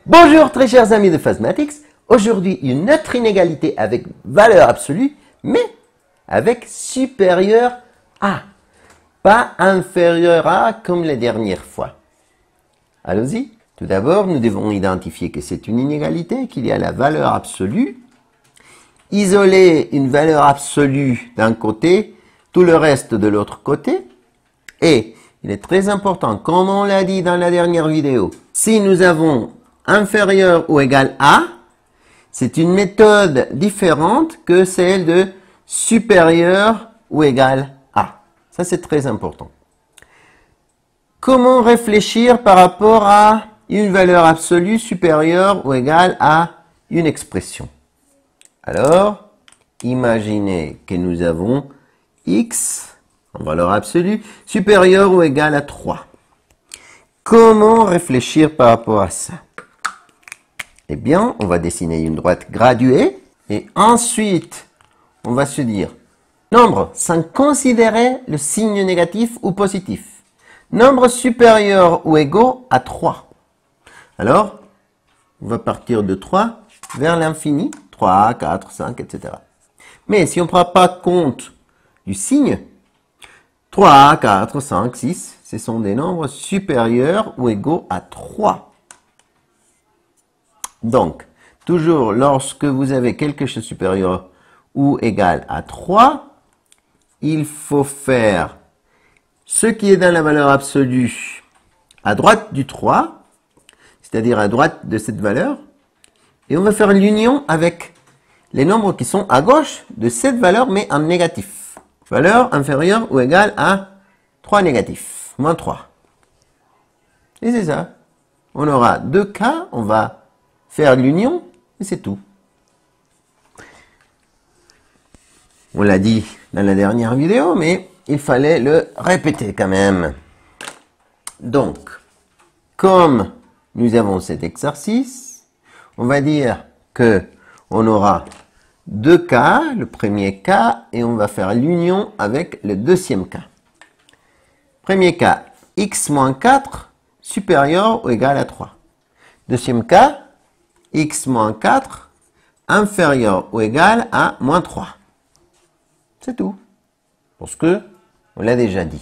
Bonjour très chers amis de Phasmatics, aujourd'hui une autre inégalité avec valeur absolue, mais avec supérieur à, pas inférieur à comme la dernière fois. Allons-y. Tout d'abord, nous devons identifier que c'est une inégalité, qu'il y a la valeur absolue, isoler une valeur absolue d'un côté, tout le reste de l'autre côté, et il est très important, comme on l'a dit dans la dernière vidéo, si nous avons inférieur ou égal à, c'est une méthode différente que celle de supérieur ou égal à. Ça, c'est très important. Comment réfléchir par rapport à une valeur absolue supérieure ou égale à une expression? Alors, imaginez que nous avons x en valeur absolue supérieure ou égale à 3. Comment réfléchir par rapport à ça? Eh bien, on va dessiner une droite graduée et ensuite, on va se dire nombre sans considérer le signe négatif ou positif. Nombre supérieur ou égaux à 3. Alors, on va partir de 3 vers l'infini, 3, 4, 5, etc. Mais si on ne prend pas compte du signe, 3, 4, 5, 6, ce sont des nombres supérieurs ou égaux à 3. Donc, toujours lorsque vous avez quelque chose de supérieur ou égal à 3, il faut faire ce qui est dans la valeur absolue à droite du 3, c'est-à-dire à droite de cette valeur, et on va faire l'union avec les nombres qui sont à gauche de cette valeur, mais en négatif. Valeur inférieure ou égale à 3 négatif, moins 3. Et c'est ça. On aura deux cas, on va faire l'union, et c'est tout. On l'a dit dans la dernière vidéo, mais il fallait le répéter quand même. Donc, comme nous avons cet exercice, on va dire que on aura deux cas, le premier cas, et on va faire l'union avec le deuxième cas. Premier cas, x moins 4 supérieur ou égal à 3. Deuxième cas, x moins 4 inférieur ou égal à moins 3. C'est tout. Parce que, on l'a déjà dit.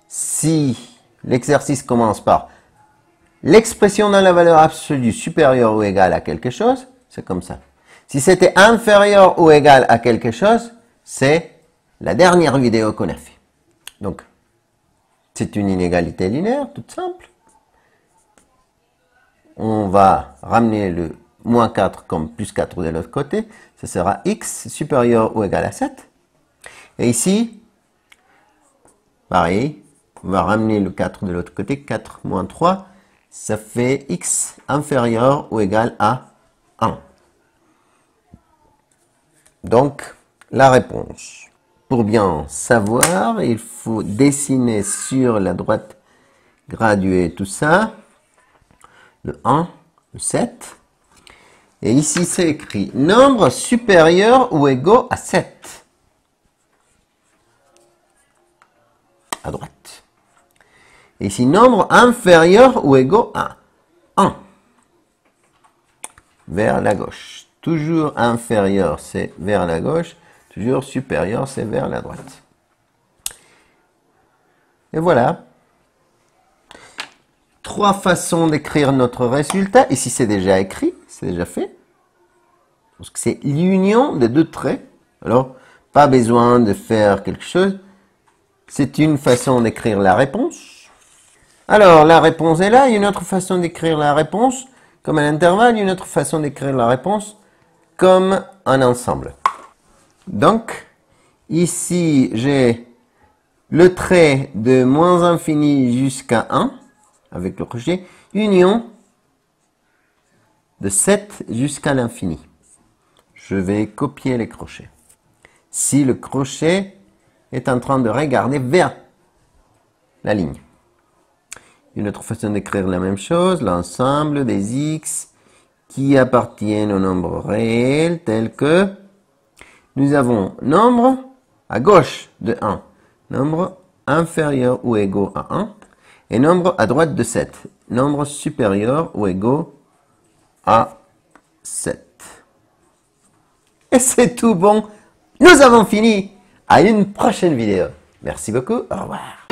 Si l'exercice commence par l'expression dans la valeur absolue supérieure ou égale à quelque chose, c'est comme ça. Si c'était inférieur ou égal à quelque chose, c'est la dernière vidéo qu'on a fait. Donc, c'est une inégalité linéaire, toute simple. On va ramener le moins 4 comme plus 4 de l'autre côté. Ce sera x supérieur ou égal à 7. Et ici, pareil, on va ramener le 4 de l'autre côté. 4 moins 3, ça fait x inférieur ou égal à 1. Donc, la réponse. Pour bien savoir, il faut dessiner sur la droite graduée tout ça. Le 1, le 7. Et ici, c'est écrit nombre supérieur ou égaux à 7. À droite. Et ici, nombre inférieur ou égaux à 1. Vers la gauche. Toujours inférieur, c'est vers la gauche. Toujours supérieur, c'est vers la droite. Et voilà. 3 façons d'écrire notre résultat. Ici, c'est déjà écrit, c'est déjà fait. Parce que c'est l'union des deux traits. Alors, pas besoin de faire quelque chose. C'est une façon d'écrire la réponse. Alors, la réponse est là. Une autre façon d'écrire la réponse comme un intervalle. Une autre façon d'écrire la réponse comme un ensemble. Donc, ici, j'ai le trait de moins infini jusqu'à 1, avec le crochet, union de 7 jusqu'à l'infini. Je vais copier les crochets. Si le crochet est en train de regarder vers la ligne. Une autre façon d'écrire la même chose, l'ensemble des x qui appartiennent au nombre réel, tel que nous avons nombre à gauche de 1, nombre inférieur ou égaux à 1, et nombre à droite de 7. Nombre supérieur ou égaux à 7. Et c'est tout bon. Nous avons fini. À une prochaine vidéo. Merci beaucoup. Au revoir.